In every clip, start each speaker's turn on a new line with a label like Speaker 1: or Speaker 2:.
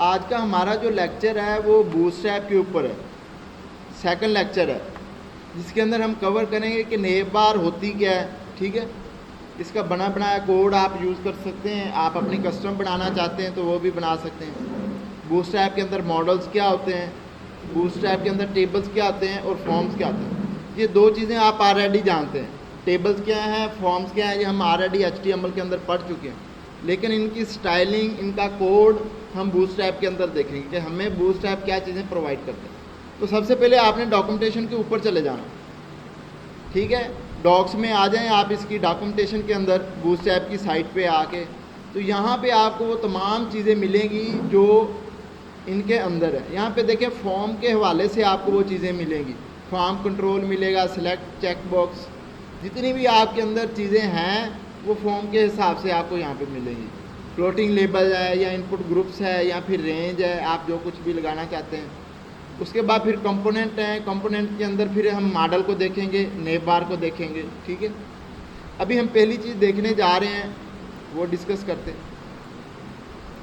Speaker 1: आज का हमारा जो लेक्चर है वो बूटस्ट्रैप के ऊपर है, सेकंड लेक्चर है, जिसके अंदर हम कवर करेंगे कि नेव बार होती क्या है। ठीक है, इसका बना बनाया कोड आप यूज़ कर सकते हैं, आप अपनी कस्टम बनाना चाहते हैं तो वो भी बना सकते हैं। बूटस्ट्रैप के अंदर मॉडल्स क्या होते हैं, बूटस्ट्रैप के अंदर टेबल्स क्या आते हैं और फॉर्म्स क्या आते हैं। ये दो चीज़ें आप ऑलरेडी जानते हैं, टेबल्स क्या हैं, फॉर्म्स क्या हैं, ये हम ऑलरेडी HTML के अंदर पढ़ चुके हैं। लेकिन इनकी स्टाइलिंग, इनका कोड हम बूटस्ट्रैप के अंदर देखेंगे कि हमें बूटस्ट्रैप क्या चीज़ें प्रोवाइड करते हैं। तो सबसे पहले आपने डॉक्यूमेंटेशन के ऊपर चले जाना। ठीक है, डॉक्स में आ जाएं आप, इसकी डॉक्यूमेंटेशन के अंदर बूटस्ट्रैप की साइट पे आके, तो यहाँ पे आपको वो तमाम चीज़ें मिलेंगी जो इनके अंदर है। यहाँ पे देखें फॉर्म के हवाले से आपको वो चीज़ें मिलेंगी, फॉर्म कंट्रोल मिलेगा, सिलेक्ट चेक बॉक्स, जितनी भी आपके अंदर चीज़ें हैं वो फॉर्म के हिसाब से आपको यहाँ पे मिलेंगी। फ्लोटिंग लेबल है या इनपुट ग्रुप्स है या फिर रेंज है, आप जो कुछ भी लगाना चाहते हैं। उसके बाद फिर कंपोनेंट हैं, कंपोनेंट के अंदर फिर हम मॉडल को देखेंगे, नेव बार को देखेंगे। ठीक है, अभी हम पहली चीज़ देखने जा रहे हैं वो डिस्कस करते हैं।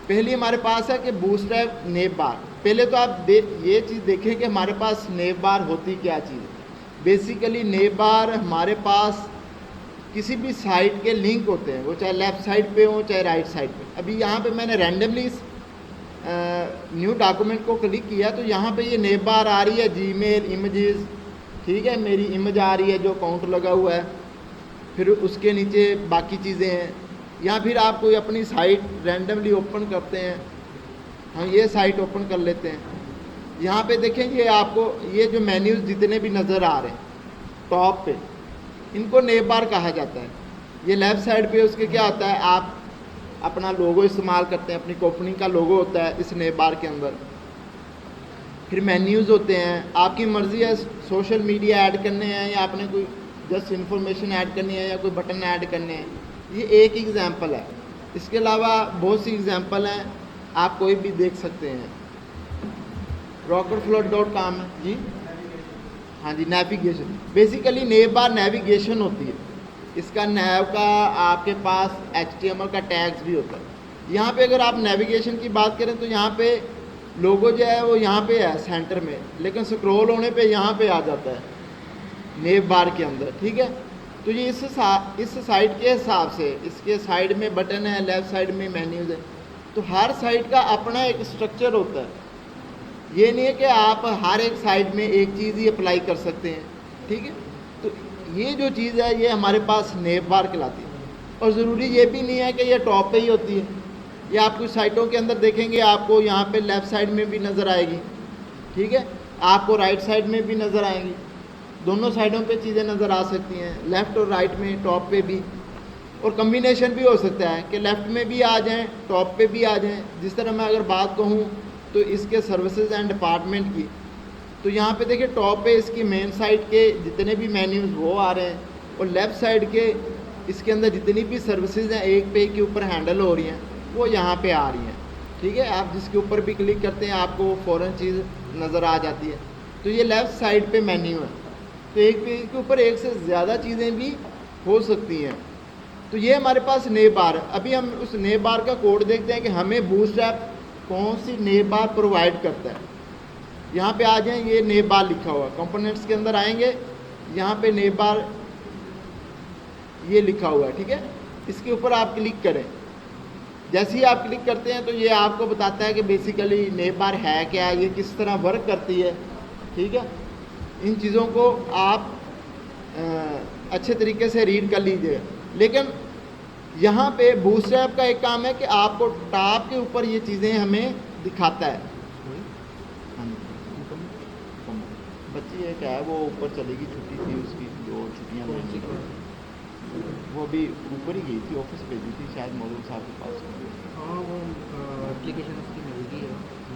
Speaker 1: पहली हमारे पास है कि बूटस्ट्रैप नेव बार। पहले तो आप ये चीज़ देखें कि हमारे पास नेव बार होती क्या चीज़ है। बेसिकली नेव बार हमारे पास किसी भी साइट के लिंक होते हैं, वो चाहे लेफ़्ट साइड पे हो चाहे राइट साइड पे। अभी यहाँ पे मैंने रैंडमली इस न्यू डॉक्यूमेंट को क्लिक किया तो यहाँ पे ये नेव बार आ रही है, जीमेल, इमेजेस। ठीक है, मेरी इमेज आ रही है जो काउंट लगा हुआ है, फिर उसके नीचे बाकी चीज़ें हैं। या फिर आप कोई अपनी साइट रैंडमली ओपन करते हैं, हम ये साइट ओपन कर लेते हैं। यहाँ पे देखें ये आपको ये जो मेन्यूज़ जितने भी नज़र आ रहे हैं टॉप पे, इनको नेव बार कहा जाता है। ये लेफ़्ट साइड पे उसके क्या होता है, आप अपना लोगो इस्तेमाल करते हैं, अपनी कंपनी का लोगो होता है इस नेव बार के अंदर। फिर मेन्यूज़ होते हैं, आपकी मर्ज़ी है सोशल मीडिया ऐड करने हैं या आपने कोई जस्ट इन्फॉर्मेशन ऐड करनी है या कोई बटन ऐड करने हैं। ये एक एग्जांपल है, इसके अलावा बहुत सी एग्जांपल हैं, आप कोई भी देख सकते हैं। rocketflow.com है जी, हाँ जी, नेविगेशन। बेसिकली नेव बार नेविगेशन होती है, इसका नेव का आपके पास HTML का टैग्स भी होता है। यहाँ पे अगर आप नेविगेशन की बात करें तो यहाँ पे लोगो जो है वो यहाँ पे है सेंटर में, लेकिन स्क्रॉल होने पे यहाँ पे आ जाता है नेव बार के अंदर। ठीक है, तो ये इस साइट के हिसाब से इसके साइड में बटन है, लेफ़्ट साइड में मेन्यूज़ है, तो हर साइट का अपना एक स्ट्रक्चर होता है। ये नहीं है कि आप हर एक साइड में एक चीज़ ही अप्लाई कर सकते हैं। ठीक है, तो ये जो चीज़ है ये हमारे पास नेव बार कहलाती है। और ज़रूरी ये भी नहीं है कि ये टॉप पे ही होती है, ये आप कुछ साइटों के अंदर देखेंगे आपको यहाँ पे लेफ़्ट साइड में भी नज़र आएगी। ठीक है, आपको राइट साइड में भी नज़र आएंगी, दोनों साइडों पे चीज़ें नज़र आ सकती हैं, लेफ़्ट और राइट में, टॉप पे भी। और कम्बिनेशन भी हो सकता है कि लेफ़्ट में भी आ जाएं, टॉप पे भी आ जाएं। जिस तरह मैं अगर बात कहूँ तो इसके सर्विसेज एंड डिपार्टमेंट की, तो यहाँ पे देखिए टॉप पे इसकी मेन साइट के जितने भी मेन्यूज़ वो आ रहे हैं, और लेफ़्ट साइड के इसके अंदर जितनी भी सर्विसेज हैं एक पे के ऊपर हैंडल हो रही हैं वो यहाँ पे आ रही हैं। ठीक है, आप जिसके ऊपर भी क्लिक करते हैं आपको वो फ़ौरन चीज़ नज़र आ जाती है। तो ये लेफ़्ट साइड पे मेन्यू है, तो एक पेज के ऊपर एक से ज़्यादा चीज़ें भी हो सकती हैं। तो ये हमारे पास नेव बार है। अभी हम उस नेव बार का कोड देखते हैं कि हमें बूटस्ट्रैप कौन सी नेव बार प्रोवाइड करता है। यहाँ पे आ जाएं, ये नेव बार लिखा हुआ, कंपोनेंट्स के अंदर आएंगे, यहाँ पे नेव बार ये लिखा हुआ है। ठीक है, इसके ऊपर आप क्लिक करें। जैसे ही आप क्लिक करते हैं तो ये आपको बताता है कि बेसिकली नेव बार है क्या, ये किस तरह वर्क करती है। ठीक है, इन चीज़ों को आप अच्छे तरीके से रीड कर लीजिए। लेकिन यहाँ पे बूटस्ट्रैप का एक काम है कि आपको टॉप के ऊपर ये चीज़ें हमें दिखाता है। बच्ची है क्या है, वो ऊपर चलेगी, छुट्टी थी उसकी, जो छुट्टियाँ वो भी ऊपर ही गई थी, ऑफिस भेजी थी शायद मौजूद साहब के पास।
Speaker 2: हाँ, वो एप्लीकेशन उसकी मिल गई है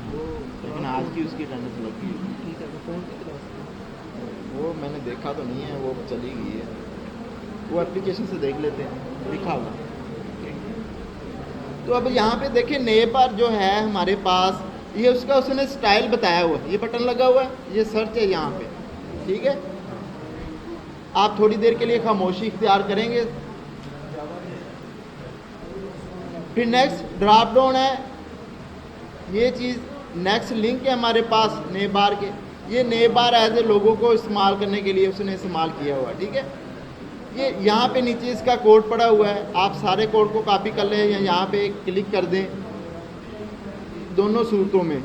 Speaker 2: वो,
Speaker 1: लेकिन आज की उसकी अटेंडेंस लग गई।
Speaker 2: ठीक है, तो कौन सी क्लास?
Speaker 1: वो मैंने देखा तो नहीं है, वो चली गई है, वो एप्लीकेशन से देख लेते हैं, लिखा हुआ। तो अब यहाँ पे देखिए नेव बार जो है हमारे पास, ये उसका उसने स्टाइल बताया हुआ है, ये बटन लगा हुआ है, ये सर्च है यहाँ पे। ठीक है, आप थोड़ी देर के लिए खामोशी इख्तियार करेंगे। फिर नेक्स्ट ड्रॉप डाउन है, ये चीज़ नेक्स्ट लिंक है हमारे पास नेव बार के। ये नेव बार एज ए लोगों को इस्तेमाल करने के लिए उसने इस्तेमाल किया हुआ है, ठीक है। ये यहाँ पे नीचे इसका कोड पड़ा हुआ है, आप सारे कोड को कॉपी कर लें या यहाँ पे क्लिक कर दें, दोनों सूरतों में।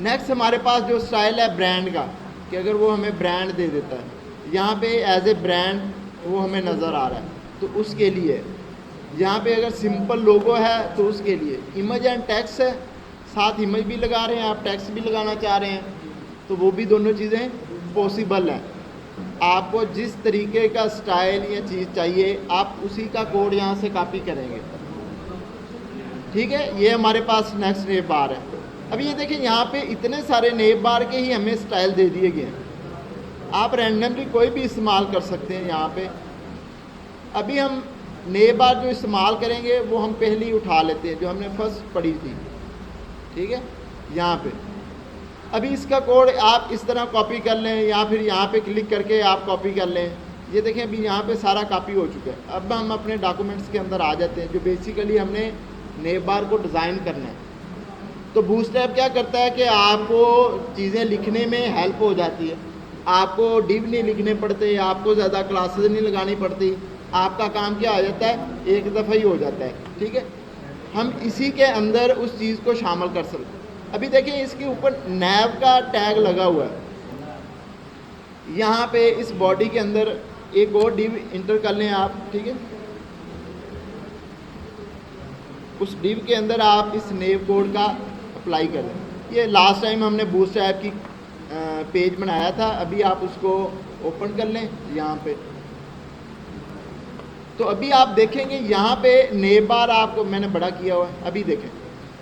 Speaker 1: नेक्स्ट हमारे पास जो स्टाइल है ब्रांड का, कि अगर वो हमें ब्रांड दे देता है, यहाँ पे एज ए ब्रांड वो हमें नज़र आ रहा है, तो उसके लिए यहाँ पे अगर सिंपल लोगो है तो उसके लिए इमेज एंड टेक्स्ट है, साथ इमेज भी लगा रहे हैं आप, टेक्स्ट भी लगाना चाह रहे हैं, तो वो भी दोनों चीज़ें पॉसिबल हैं। आपको जिस तरीके का स्टाइल या चीज़ चाहिए आप उसी का कोड यहाँ से कॉपी करेंगे, ठीक है। ये हमारे पास नेक्स्ट नेव बार है। अब ये देखें यहाँ पे इतने सारे नेव बार के ही हमें स्टाइल दे दिए गए हैं, आप रैंडमली कोई भी इस्तेमाल कर सकते हैं यहाँ पे। अभी हम नेव बार जो इस्तेमाल करेंगे वो हम पहले ही उठा लेते हैं, जो हमने फर्स्ट पढ़ी थी, ठीक है। यहाँ पे अभी इसका कोड आप इस तरह कॉपी कर लें या फिर यहाँ पे क्लिक करके आप कॉपी कर लें। ये देखें अभी यहाँ पे सारा कॉपी हो चुका है। अब हम अपने डॉक्यूमेंट्स के अंदर आ जाते हैं, जो बेसिकली हमने नेव बार को डिज़ाइन करना है। तो बूटस्ट्रैप क्या करता है कि आपको चीज़ें लिखने में हेल्प हो जाती है, आपको डिव नहीं लिखने पड़ते, आपको ज़्यादा क्लासेस नहीं लगानी पड़ती, आपका काम क्या हो जाता है, एक दफ़ा ही हो जाता है, ठीक है। हम इसी के अंदर उस चीज़ को शामिल कर सकते हैं। अभी देखिए इसके ऊपर नैव का टैग लगा हुआ है, यहाँ पे इस बॉडी के अंदर एक और डिव इंटर कर लें आप, ठीक है। उस डिव के अंदर आप इस नेव कोड का अप्लाई कर दें। ये लास्ट टाइम हमने बूटस्ट्रैप की पेज बनाया था, अभी आप उसको ओपन कर लें यहाँ पे। तो अभी आप देखेंगे यहाँ पे नेव बार आपको मैंने बड़ा किया हुआ है, अभी देखें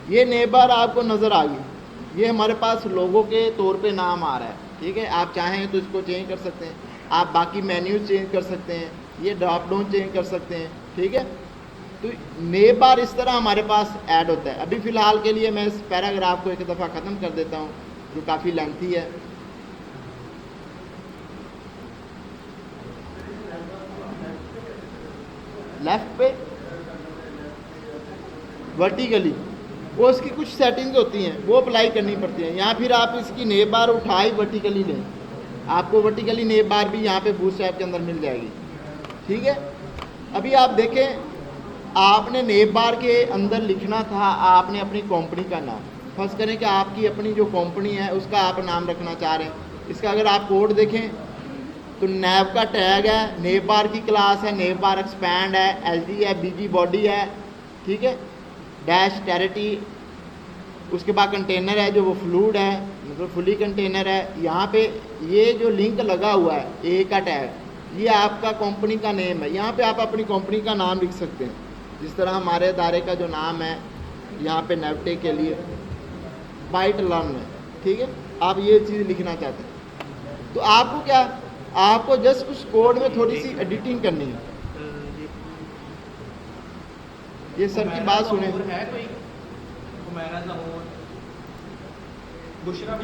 Speaker 1: ये नेव बार आपको नज़र आ गई। ये हमारे पास लोगों के तौर पे नाम आ रहा है, ठीक है। आप चाहें तो इसको चेंज कर सकते हैं, आप बाकी मेन्यूज चेंज कर सकते हैं, ये ड्रॉप डाउन चेंज कर सकते हैं, ठीक है। तो नेव बार इस तरह हमारे पास ऐड होता है। अभी फ़िलहाल के लिए मैं इस पैराग्राफ को एक दफ़ा ख़त्म कर देता हूँ, जो काफ़ी लेंथी है। लेफ्ट पे वर्टिकली वो इसकी कुछ सेटिंग्स होती हैं, वो अप्लाई करनी पड़ती हैं, या फिर आप इसकी नेव बार उठाई वर्टिकली लें, आपको वर्टिकली नेव बार भी यहाँ पे बूटस्ट्रैप के अंदर मिल जाएगी, ठीक है। अभी आप देखें आपने नेव बार के अंदर लिखना था आपने अपनी कंपनी का नाम, फर्स्ट करें कि आपकी अपनी जो कंपनी है उसका आप नाम रखना चाह रहे हैं। इसका अगर आप कोड देखें तो नेव का टैग है, नेव बार की क्लास है, नेव बार एक्सपैंड है, एलजी है, बीजी बॉडी है, ठीक है, डैश टेरिटी, उसके बाद कंटेनर है जो वो फ्लूड है, मतलब फुली कंटेनर है। यहाँ पे ये जो लिंक लगा हुआ है ए का टैग, ये आपका कंपनी का नेम है, यहाँ पे आप अपनी कंपनी का नाम लिख सकते हैं। जिस तरह हमारे इदारे का जो नाम है यहाँ पे नेवटेक के लिए बाइट लर्न है, ठीक है। आप ये चीज़ लिखना चाहते हैं तो आपको क्या, आपको जस्ट उस कोड में थोड़ी सी एडिटिंग करनी है। ये सर की बात सुने।
Speaker 3: है कोई बुशरा